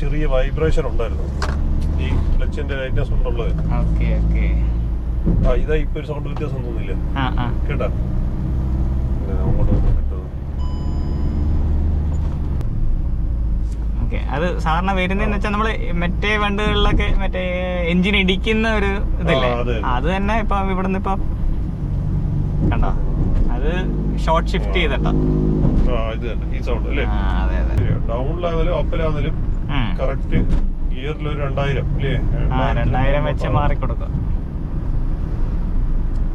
ചെറിയ വൈബ്രേഷൻ ഉണ്ടായിരുന്നു ഈ ക്ലച്ചിന്റെ ലൈറ്റ്നസ് കൊണ്ടുള്ളത്. ഇതാ ഇപ്പൊ ഒരു സൗണ്ട് വ്യത്യാസം തോന്നില്ല കേട്ടാ. അത് സാധാരണ വരുന്നതെന്ന് വെച്ചാൽ നമ്മള് മറ്റേ വണ്ടികളിലൊക്കെ മറ്റേ എഞ്ചിൻ ഇടിക്കുന്ന ഒരു ഇതില്ലേ, അത് തന്നെ ഇപ്പൊ ഇവിടുന്ന് ഇപ്പൊ കണ്ടോ, അത് ഷോർട്ട് ഷിഫ്റ്റ് ചെയ്തിട്ടാ ഈ സൗണ്ട് അല്ലേ. ഡൗണിലാണെങ്കിലും അപ്പിലാണെങ്കിലും കറക്റ്റ് ഗിയറിൽ ഒരു 2000 വെച്ച് മാറിക്കൊടുക്കുക.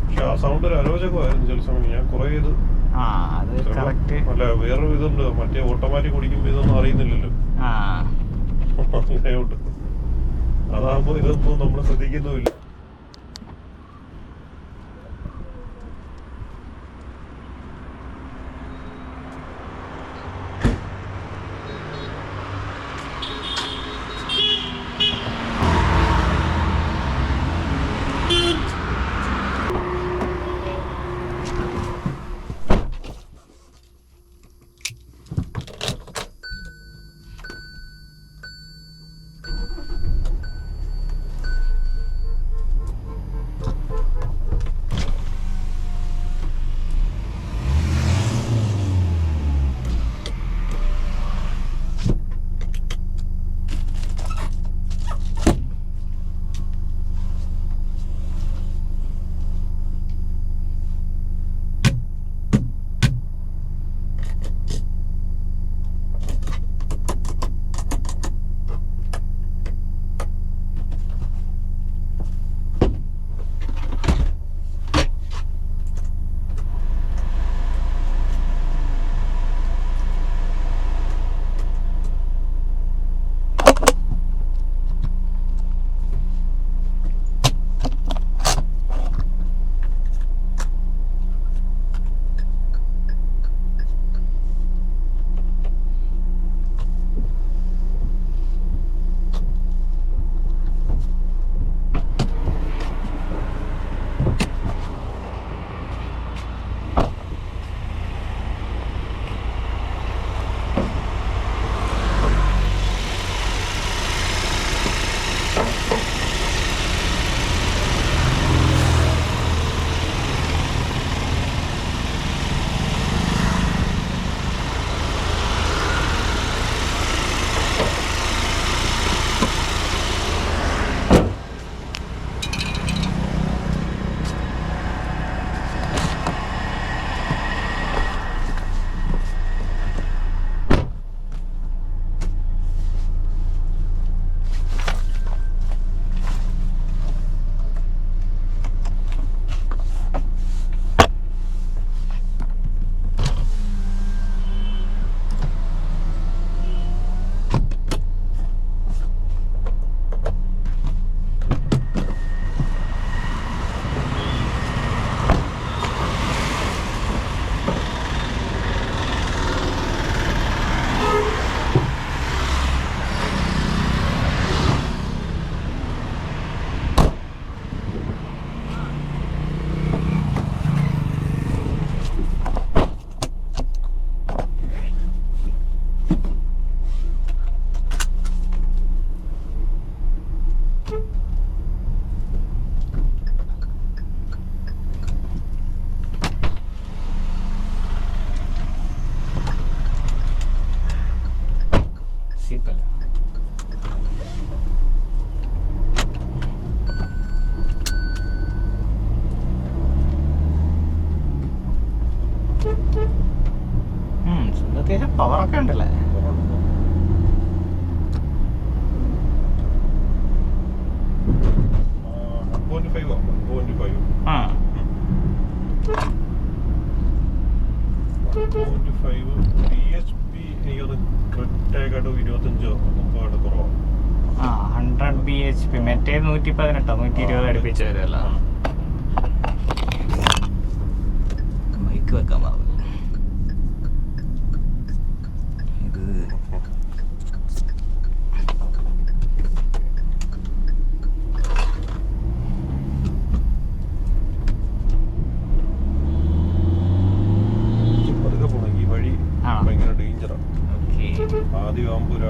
പക്ഷെ ആ സൗണ്ട് ഒരു അരോചകമായിരുന്നു ചില സമയം. ഞാൻ കുറെ ഇത് അല്ല വേറൊരു ഇതുണ്ട്, മറ്റേ ഓട്ടോമാറ്റിക് ഓടിക്കുമ്പോ ഇതൊന്നും അറിയുന്നില്ലല്ലോ. അതാകുമ്പോ ഇതൊന്നും നമ്മൾ ശ്രദ്ധിക്കുന്നുമില്ല. അത്യാവശ്യം പവറൊക്കെ ഉണ്ടല്ലേ. മറ്റേ 118 120 അടുപ്പിച്ച് വരുമല്ലോ. മൈക്ക് വെക്കാൻ മാറും. പതുക്കെ പോണം, ഈ വഴി ഭയങ്കര ഡേഞ്ചറാണ്. ആദ്യം ആകുമ്പോൾ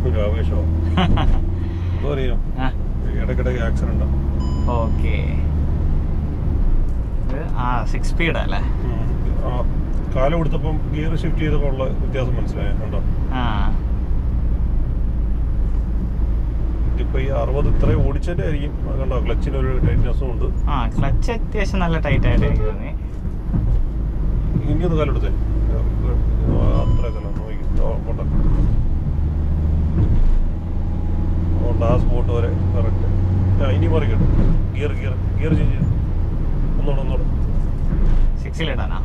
ഒരു ആവേശമോ എന്തോ അറിയാം, ഇടയ്ക്കിടയ്ക്ക് ആക്സിഡന്റ്. ഓക്കെ, 6 സ്പീഡ് അല്ലേ? കാലം കൊടുത്തപ്പം ഗിയർ ഷിഫ്റ്റ് ചെയ്തപ്പോൾ ഉള്ള വ്യത്യാസം മനസ്സിലായോ? കണ്ടോ? ഇപ്പൊ ഈ 60 ഇത്രയും ഓടിച്ചതിന്റെ ആയിരിക്കും. കണ്ടോ, ക്ലച്ചിന് ഒരു ടൈറ്റ്നെസ്സും ഉണ്ട്. ക്ലച്ച് അത്യാവശ്യം നല്ല ടൈറ്റ് ആയിട്ട് എനിക്ക് തോന്നി. ഇനി ഒന്ന് കാലം എടുത്തേ, അത്ര നോക്കി ആ സ്പോട്ട് വരെ കറക്റ്റ്. ഇനി മറിക്കട്ടെ, ഗിയർ ഗിയർ ഗിയർ ചേഞ്ച് ചെയ്തു. ഒന്നോടെ 6 ഇടാനാ?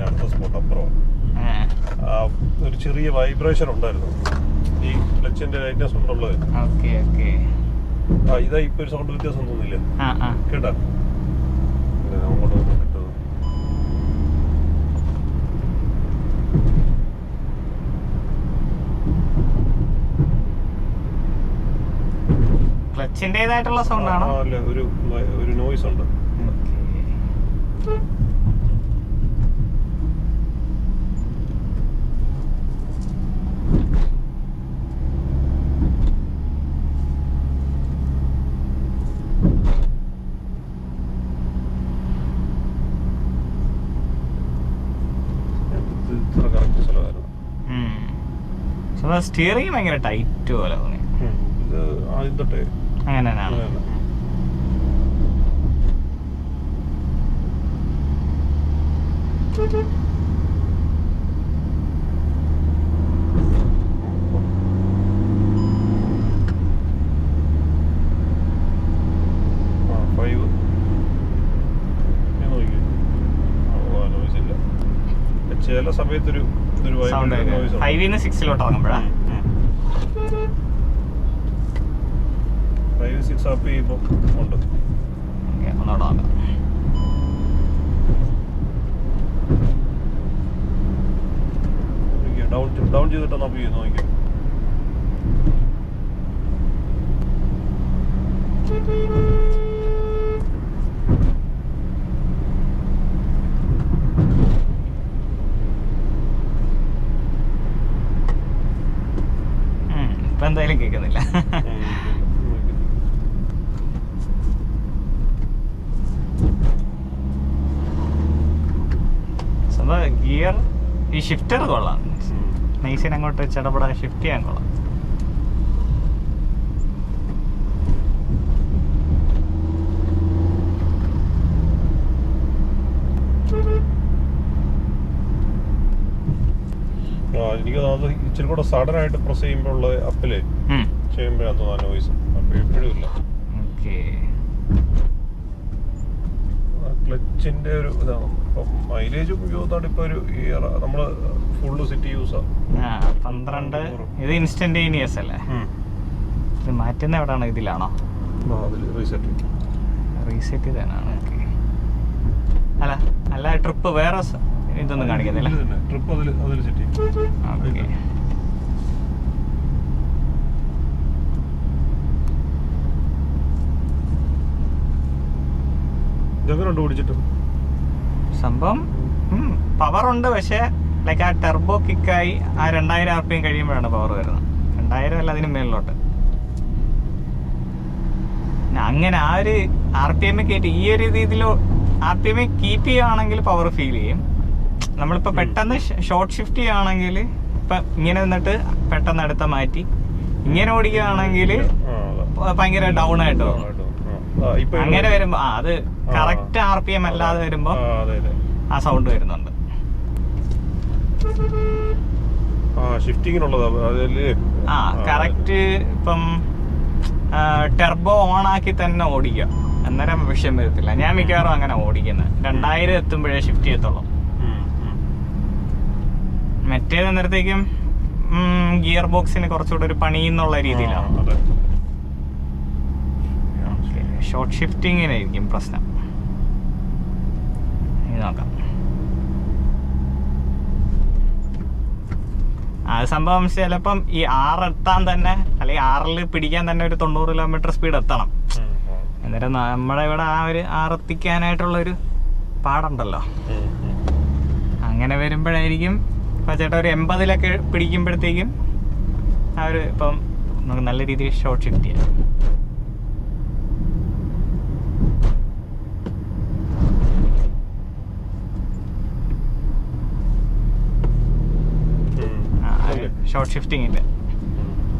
അടുത്ത സ്പോട്ട് അപ്പുറം ഒരു ചെറിയ വൈബ്രേഷൻ ഉണ്ടായിരുന്നു. ഈ ക്ലച്ചിന്റെ ലൈറ്റ്നെസ് കൊണ്ടുള്ളത്. ഇതാ ഇപ്പൊ ഒരു സൗണ്ട് വ്യത്യാസം തോന്നില്ല കേട്ടാ? അങ്ങോട്ട് കിട്ടത് ക്ലച്ചിന്റേതായിട്ടുള്ള സൗണ്ട് ആണോ? അല്ല, ഒരു നോയ്സ് ഉണ്ട്. സ്റ്റിയറിംഗ് ഭയങ്കര ടൈറ്റ് പോലെ തോന്നി. അങ്ങനെ തന്നെയാണ്. ചില സമയത്തൊരു 5-ന്ന് 6-ലോട്ട് ഇറങ്ങുമ്പോഴാണ് 5-6 ആപ്പ് ചെയ്യുമ്പോൾ ഉണ്ട്. ഒന്നോടെ നോക്കാം. ഡൗൺ ചെയ്തിട്ടാണ് അപ്പ് ചെയ്യുന്നത്. നോക്കിയോ, ഇപ്പൊ എന്തായാലും കേൾക്കുന്നില്ല. ഗിയർ ഈ ഷിഫ്റ്റർ കൊള്ളാം, നൈസിന് അങ്ങോട്ട് ചടപട ഷിഫ്റ്റ് ചെയ്യാൻ കൊള്ളാം. എനിക്ക് തോന്നുന്നത് ഇച്ചിരി കൂടെ സഡൻ ആയിട്ട് പ്രസ് ചെയ്യുമ്പോൾ ഉള്ള അപ്പില് ചെയ്യുമ്പോഴാണ് തോന്നുന്നു നോയ്സ്. അപ്പൊ എപ്പോഴും ഇല്ല. ക്ലച്ചിന്റെ ഒരു ഇതാണ്. ഇപ്പം മൈലേജ് ഉപയോഗത്താണ്. ഇപ്പൊ ഒരു നമ്മള് ഫുള്ള് സിറ്റി യൂസാ. 12. ഇത് ഇൻസ്റ്റന്റേനിയസ് അല്ലേ? ഇത് മാറ്റുന്ന എവിടെയാണ്? ഇതിലാണോ? റീസെറ്റ് ചെയ്താനാണ്. അല്ല അല്ല, ട്രിപ്പ് വേറെ ഇതൊന്നും കാണിക്കുന്നില്ല. ട്രിപ്പ് അതിൽ സെറ്റ് ചെയ്യും. ഇതെങ്ങനെ ഓടിച്ചിട്ട് സംഭവം പവർ ഉണ്ട്, പക്ഷെ ലൈക്ക് ആ ടെർബോ കിക്കായി ആ 2000 RPM കഴിയുമ്പോഴാണ് പവർ വരുന്നത്. 2000 അല്ല, അതിന് മേളിലോട്ട്. അങ്ങനെ ആ ഒരു RPM കയറ്റി ഈ ഒരു രീതിയിൽ RPM കീപ്പ് ചെയ്യുകയാണെങ്കിൽ പവർ ഫീൽ ചെയ്യും. നമ്മളിപ്പോൾ പെട്ടെന്ന് ഷോർട്ട് ഷിഫ്റ്റ് ചെയ്യുകയാണെങ്കിൽ ഇപ്പം ഇങ്ങനെ നിന്നിട്ട് പെട്ടെന്ന് അടുത്ത മാറ്റി ഇങ്ങനെ ഓടിക്കുകയാണെങ്കിൽ ഭയങ്കര ഡൗൺ ആയിട്ട് തോന്നും. അങ്ങനെ വരുമ്പോ അത് കറക്റ്റ് RPM അല്ലാതെ വരുമ്പോ ആ സൗണ്ട് വരുന്നുണ്ട്. കറക്റ്റ് ഇപ്പം ടെർബോ ഓൺ ആക്കി തന്നെ ഓടിക്കുക, അന്നേരം വിഷയം വരത്തില്ല. ഞാൻ മിക്കവാറും അങ്ങനെ ഓടിക്കുന്നത് 2000 എത്തുമ്പോഴേ ഷിഫ്റ്റ് ചെയ്യത്തുള്ളൂ. മറ്റേത് അന്നേരത്തേക്കും ഗിയർ ബോക്സിന് കുറച്ചുകൂടെ ഒരു പണി എന്നുള്ള രീതിയിലാണ്. ഷോർട്ട് ഷിഫ്റ്റിങ്ങിനായിരിക്കും പ്രശ്നം. ഇനി നോക്കാം. അത് സംഭവം ചിലപ്പം ഈ 6 എത്താൻ തന്നെ, അല്ലെങ്കിൽ 6 പിടിക്കാൻ തന്നെ ഒരു 90 കിലോമീറ്റർ സ്പീഡ് എത്തണം. അന്നേരം നമ്മുടെ ഇവിടെ ആ ഒരു 6 എത്തിക്കാനായിട്ടുള്ളൊരു പാടുണ്ടല്ലോ. അങ്ങനെ വരുമ്പോഴായിരിക്കും അപ്പോൾ ചേട്ടാ ഒരു 80-ലൊക്കെ പിടിക്കുമ്പോഴത്തേക്കും ആ ഒരു ഇപ്പം നമുക്ക് നല്ല രീതിയിൽ ഷോർട്ട് ഷിഫ്റ്റ് ചെയ്യാം. ഷോർട്ട് ഷിഫ്റ്റിങ്ങിൻ്റെ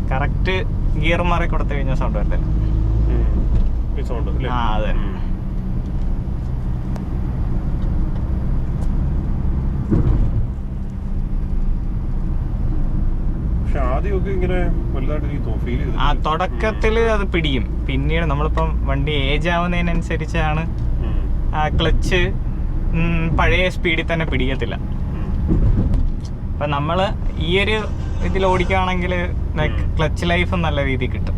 കറക്റ്റ് ഗിയർ മാറി കൊടുത്തു കഴിഞ്ഞാൽ സൗണ്ട് വരത്തില്ല. ആ അതെ. ആ തുടക്കത്തില് അത് പിടിക്കും. പിന്നീട് നമ്മളിപ്പം വണ്ടി ഏജ് ആവുന്നതിനനുസരിച്ചാണ് ആ ക്ലച്ച് പഴയ സ്പീഡിൽ തന്നെ പിടിക്കത്തില്ല. അപ്പം നമ്മൾ ഈ ഒരു ഇതിൽ ഓടിക്കുകയാണെങ്കിൽ ക്ലച്ച് ലൈഫ് നല്ല രീതിയിൽ കിട്ടും.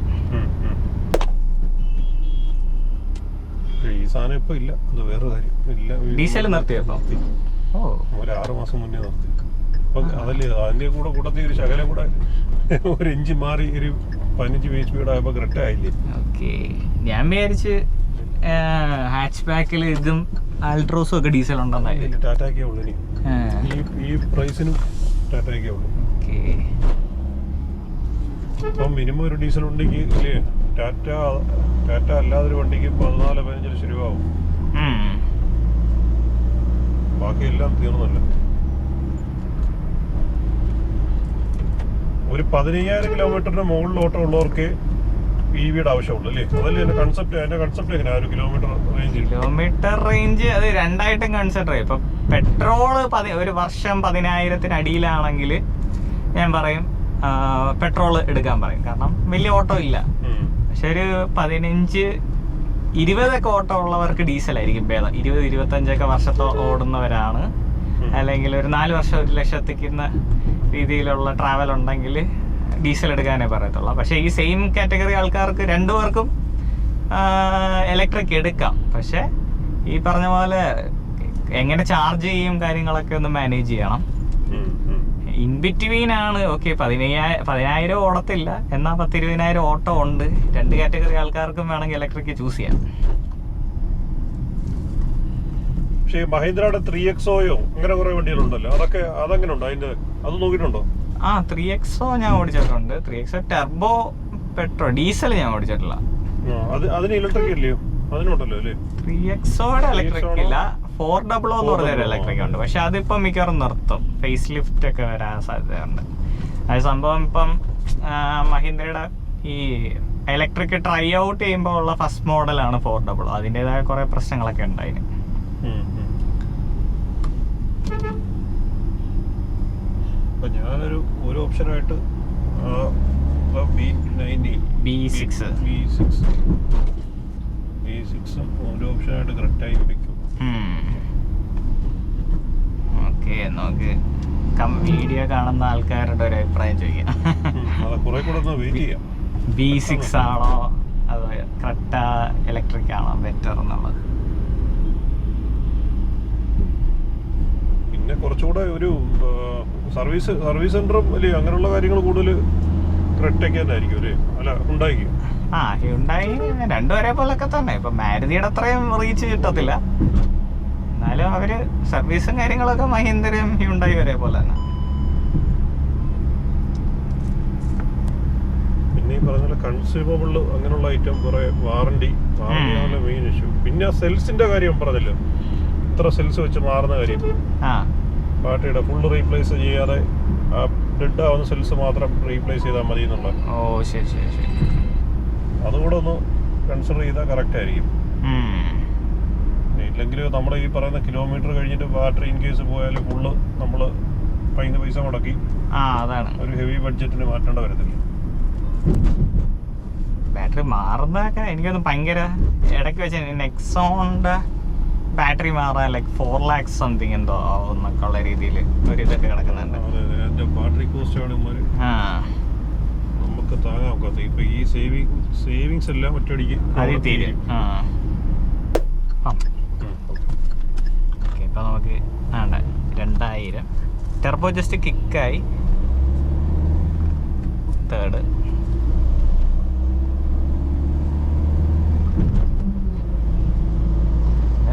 ഈ സാധനം ഇപ്പൊ ഇല്ല, അത് വേറെ കാര്യം. ഡീസൽ നിർത്തിയപ്പോ ഒരു 6 മാസം മുന്നേ നിർത്തി. അതല്ലേ അതിന്റെ കൂടെ കൂട്ടത്തിൽ ഒരു ശകലം കൂടെ ഒരു ഇഞ്ച് മാറി ഒരു 15 HP ആയപ്പോ കറക്റ്റ് ആയില്ലേ. ഓക്കെ, ഞാൻ വിചാരിച്ച് ഹാച്ച് ബാക്കിൽ ഇതും ആൾട്രോസും ഒക്കെ ഡീസൽ ഉണ്ടെന്നായിരുന്നു. ടാറ്റയ്ക്കേ ഉള്ളൂ ഇനി ഈ പ്രൈസിനും ടാറ്റയ്ക്കേ ഉള്ളൂ. ഇപ്പം മിനിമം ഒരു ഡീസൽ ഉണ്ടെങ്കിൽ ഇല്ലേ ടാറ്റ അല്ലാതെ ഒരു വണ്ടിക്ക് 14-15 ലക്ഷം രൂപ ആവും. ബാക്കിയെല്ലാം തീർന്നല്ല. ഒരു 15,000 കിലോമീറ്ററിന് മുകളിൽ ഓട്ടം ഉള്ളവർക്ക് EVയുടെ ആവശ്യമുള്ളൂ അല്ലേ? അതല്ലേ എന്റെ കൺസെപ്റ്റ് എങ്ങനെയാ ഒരു കിലോമീറ്റർ റേഞ്ച്? അത് രണ്ടായിട്ടും കൺസിഡർ ചെയ്യും. ഇപ്പൊ പെട്രോള് ഒരു വർഷം 10,000-ന് അടിയിലാണെങ്കിൽ ഞാൻ പറയും പെട്രോൾ എടുക്കാൻ പറയും. കാരണം വലിയ ഓട്ടോ ഇല്ല. പക്ഷെ ഒരു 15-20 ഓട്ടോ ഉള്ളവർക്ക് ഡീസലായിരിക്കും ഭേദം. 20-25 വർഷത്തോ ഓടുന്നവരാണ്, അല്ലെങ്കിൽ ഒരു 4 വർഷം 1 ലക്ഷത്തിക്കുന്ന രീതിയിലുള്ള ട്രാവൽ ഉണ്ടെങ്കിൽ ഡീസൽ എടുക്കാനേ പറയത്തുള്ളൂ. പക്ഷേ ഈ സെയിം കാറ്റഗറി ആൾക്കാർക്ക് രണ്ടുപേർക്കും ഇലക്ട്രിക് എടുക്കാം. പക്ഷെ ഈ പറഞ്ഞ പോലെ എങ്ങനെ ചാർജ് ചെയ്യും കാര്യങ്ങളൊക്കെ ഒന്ന് മാനേജ് ചെയ്യണം. ഇൻ ബിറ്റ്വീൻ ആണ്. ഓക്കെ, 10,000 ഓടത്തില്ല, എന്നാൽ 10-20,000 ഓട്ടോ ഉണ്ട്. 2 കാറ്റഗറി ആൾക്കാർക്കും വേണമെങ്കിൽ ഇലക്ട്രിക് ചൂസ് ചെയ്യാം. പക്ഷേ മഹീന്ദ്രയുടെ 3XOയോ അങ്ങനെ കുറെ വണ്ടികളുണ്ടല്ലോ, അതെങ്ങനെ ഉണ്ടോ? അത് നോക്കിയിട്ടുണ്ടോ? ആ 3XO ഞാൻ ഓടിച്ചിട്ടുണ്ട്. 3XO ടെർബോ പെട്രോൾ, ഡീസൽ ഞാൻ ഓടിച്ചിട്ടില്ല. അതിന് ഇലക്ട്രിക് ഇല്ലയോ? അതിനുണ്ടല്ലോ അല്ലേ? 3XOയുടെ ഇലക്ട്രിക് ഇല്ല. 400 എന്ന് പറഞ്ഞൊരു ഇലക്ട്രിക് ഉണ്ട്. പക്ഷെ അതിപ്പം മിക്കവാറും നിർത്തും. ഫേസ് ലിഫ്റ്റ് ഒക്കെ വരാൻ സാധ്യതയുണ്ട്. അത് സംഭവം ഇപ്പം മഹീന്ദ്രയുടെ ഈ ഇലക്ട്രിക് ട്രൈ ഔട്ട് ചെയ്യുമ്പോൾ ഉള്ള ഫസ്റ്റ് മോഡലാണ് 400. അതിൻ്റെതായ കുറെ പ്രശ്നങ്ങളൊക്കെ ഉണ്ട് അതിന്. ഞാനൊരു ഓപ്ഷനായിട്ട് B6 ഒരു ഓപ്ഷനായിട്ട് കറക്റ്റായി വെക്കും. ഓക്കെ, നമുക്ക് വീഡിയോ കാണുന്ന ആൾക്കാരുടെ ഒരു അഭിപ്രായം ചോദിക്കാം. B6 ആണോ അതോ ക്രെറ്റ ഇലക്ട്രിക് ആണോ ബെറ്റർ എന്നുള്ളത്? പിന്നെ കുറച്ചുകൂടെ ഒരു സർവീസ് സെന്ററും അല്ലേ അങ്ങനെയുള്ള കാര്യങ്ങൾ കൂടുതൽ ക്രെറ്റയ്ക്ക് തന്നെ ആയിരിക്കും അല്ലേ? അല്ല, ഹ്യുണ്ടായിക്ക്. ഹ്യുണ്ടായി രണ്ടും ഒരേപോലൊക്കെ തന്നെ. ഇപ്പൊ മാരുതിയുടെ അത്രയും റീച്ച് കിട്ടത്തില്ല, എന്നാലും അവര് സർവീസും കാര്യങ്ങളൊക്കെ മഹീന്ദ്രയും ഹ്യുണ്ടായി ഒരേപോലെ തന്നെ. പിന്നെ ഈ പറഞ്ഞ കൺസ്യൂമബിൾ അങ്ങനെയുള്ള ഐറ്റം കുറെ വാറണ്ടി ആണ് മെയിൻ ഇഷ്യൂ. പിന്നെ സെൽസിന്റെ കാര്യം പറഞ്ഞല്ലോ, ഇത്ര സെൽസ് വെച്ച് മാറുന്ന കാര്യം. ബാറ്ററിയുടെ ഫുള്ള് റീപ്ലേസ് ചെയ്യാതെ ആ ഡെഡ് ആവുന്ന സെൽസ് മാത്രം റീപ്ലേസ് ചെയ്താൽ മതി എന്നുള്ള. അതുകൂടെ ഒന്ന് കൺസിഡർ ചെയ്താൽ കറക്റ്റ് ആയിരിക്കും. ഇല്ലെങ്കിൽ നമ്മൾ ഈ പറയുന്ന കിലോമീറ്റർ കഴിഞ്ഞിട്ട് ബാറ്ററി ഇൻ കേസ് പോയാൽ ഫുള്ള് നമ്മൾ പൈസ മുടക്കി ഒരു ഹെവി ബഡ്ജറ്റിന് മാറ്റേണ്ട വരത്തില്ല. ബാറ്ററി മാറുന്നതൊക്കെ എനിക്കൊന്ന് ഭയങ്കര ഇടയ്ക്ക് വെച്ച് നെക്സോണിന്റെ ബാറ്ററി മാറാൻ ലൈക്ക് 4 lakhs സംതിങ് എന്തോ ആവുന്നൊക്കെ ഉള്ള രീതിയിൽ ഒരു ഇതൊക്കെ കിടക്കുന്നുണ്ട്. ബാറ്ററി കോസ്റ്റ് ആണ് നമുക്ക് താങ്ങാൻ ഒക്കാത്ത. ഇപ്പൊ ഈ സേവിങ്സ് എല്ലാം ഒറ്റയടിക്ക് തീരും. ഇപ്പൊ നമുക്ക് 2000 ടെർബോ ജസ്റ്റ് കിക്കായി. തേർഡ്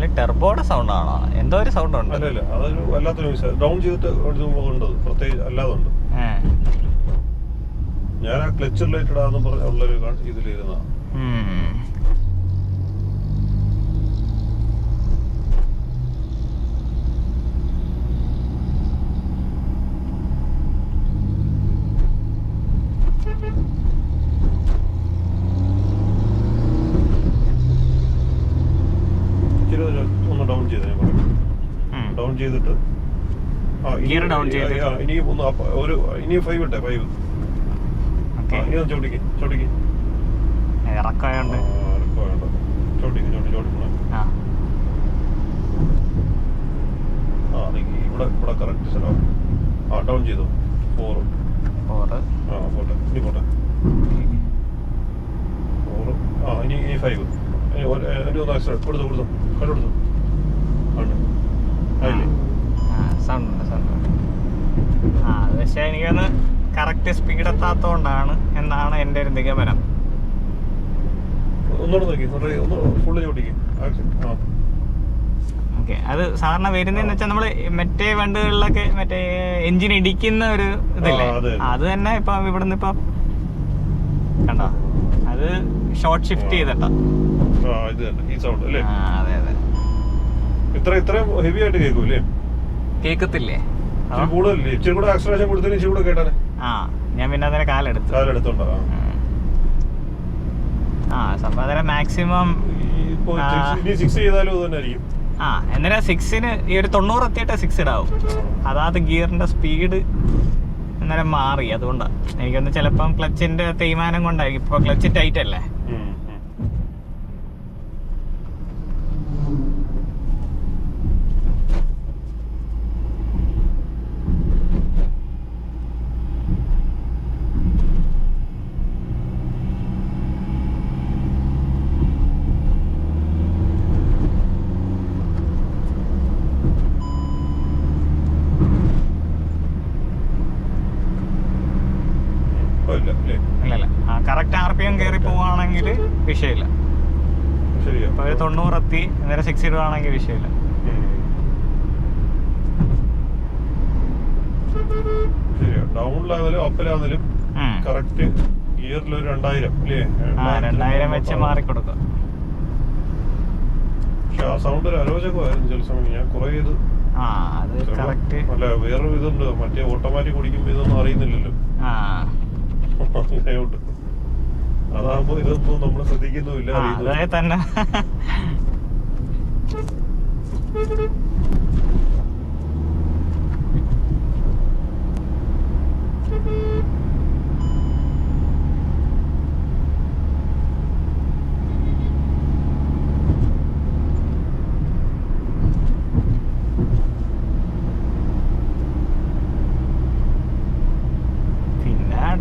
അല്ല ടെർബോയുടെ സൗണ്ട് ആണോ? എന്തോ ഒരു സൗണ്ട് ഉണ്ട്. അല്ലല്ല, അതൊരു വല്ലാത്തൊരു മ്യൂസിക്. ഡൗൺ ചെയ്തിട്ട് ഉണ്ട്, പ്രത്യേകിച്ച് അല്ലാതെ ഉണ്ട്. ഞാൻ ആ ക്ലച്ച് റിലേറ്റഡ് ആണെന്ന് പറഞ്ഞുള്ളൊരു ഇതിലിരുന്ന ഒന്ന് ഡൗൺ ചെയ്ത് ഞാൻ പറയാം. ഡൗൺ ചെയ്തിട്ട് ഇനിയും ഒന്ന് ഒരു ഇനിയും 5 ഇട്ടേ 5. ഇനി ഒന്ന് ചോട്ടിക്ക് ഇറക്കമുണ്ട്. ചോട്ടിക്ക് ഇവിടെ കറക്റ്റ് സ്ഥലം. ഡൗൺ ചെയ്തോ 4. പോട്ടെ ഇനി പോട്ടെ 4. ഇനി 5. ഒന്ന് ആക്സിഡന്റ് കൊടുത്തു കണ്ടുകൊടുത്തു. അതില്ലേ സൗണ്ട് അത് പക്ഷേ എനിക്കൊന്ന് കറക്റ്റ് സ്പീഡ് എത്താത്തോണ്ടാണ് എന്നാണ് എൻ്റെ ഒരു നിഗമനം. ഒന്നുകൂടെ നോക്കി ഒന്ന് ഫുള്ള് ചോട്ടിക്ക്. ഓക്കെ, അത് സാധാരണ വരുന്നതെന്ന് വെച്ചാൽ നമ്മള് മറ്റേ വണ്ടികളിലൊക്കെ മറ്റേ എഞ്ചിൻ ഇടിക്കുന്ന ഒരു ഇതില്ലേ, അത് തന്നെ ഇപ്പൊ ഇവിടുന്ന് ഇപ്പൊ കണ്ടോ, അത് ഷോർട്ട് ഷിഫ്റ്റ് ചെയ്തിട്ടാ. ഈ സൗണ്ട് അല്ലേ? അതെ ഇത്രയും ഹെവി ആയിട്ട് കേൾക്കൂല്ലേ? കേക്കത്തില്ലേ? കൂടുതലല്ലേ? ഇച്ചിരി കൂടെ ആക്സലറേഷൻ കൊടുത്തതിന് ഇച്ചിരി കൂടെ കേട്ടാനെ. ഞാൻ പിന്നെ അതിനെ കാലെടുത്തോണ്ടാ. സംഭവം അതിനെ മാക്സിമം 6 ചെയ്താലും അത് തന്നെ ആയിരിക്കും. എന്നിട്ട് 6-ന് ഈ ഒരു 90 എത്തിയിട്ട് 6 ഇടാവും. അതാത് ഗിയറിന്റെ സ്പീഡ് അന്നേരം മാറി. അതുകൊണ്ടാണ് എനിക്കൊന്ന് ചിലപ്പം ക്ലച്ചിന്റെ തേയ്മാനം കൊണ്ടായിരിക്കും. ഇപ്പൊ ക്ലച്ച് ടൈറ്റ് അല്ലേ? ഇല്ലല്ല, കറക്റ്റ് RPM കയറി പോവാണെങ്കിൽ വിഷയമില്ല. ഇപ്പൊ 90 എത്തി നേരെ 6 ഇടുവാണെങ്കിൽ വിഷയമില്ല. ഡൗണിലാണെങ്കിലും അപ്പിലാണെങ്കിലും കറക്റ്റ് ഗിയറിൽ ഒരു 2000 വെച്ച് മാറിക്കൊടുക്കുക. പക്ഷെ ആ സൗണ്ട് ഒരു അരോചകമായിരുന്നു ചില സമയം. ഞാൻ കുറെ ഇത് അത് കറക്റ്റ് അല്ല, വേറൊരു ഇതുണ്ട്, മറ്റേ ഓട്ടോമാറ്റിക് ഓടിക്കുമ്പോ ഇതൊന്നും അറിയുന്നില്ലല്ലോ. അതാകുമ്പോ ഇതൊന്നും നമ്മൾ ശ്രദ്ധിക്കുന്നുമില്ല. അതേ തന്നെ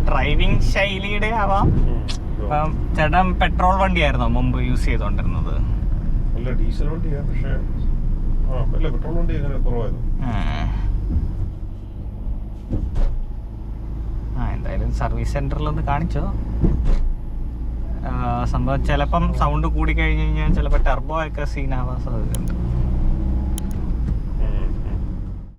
ഡ്രൈവിംഗ് ശൈലിയുടെ ആവാം. ചേട്ടൻ പെട്രോൾ വണ്ടിയായിരുന്നോ മുമ്പ് യൂസ് ചെയ്തോണ്ടിരുന്നത്? ഡീസൽ വണ്ടിയാ, പക്ഷേ പെട്രോൾ വണ്ടി കുറവായിരുന്നു. എന്തായാലും സർവീസ് സെന്ററിലൊന്ന് കാണിച്ചോ. സംഭവം ചിലപ്പം സൗണ്ട് കൂടി കഴിഞ്ഞ് കഴിഞ്ഞാൽ ചിലപ്പോൾ ടെർബോ ഒക്കെ സീനാവാൻ സാധ്യതയുണ്ട്.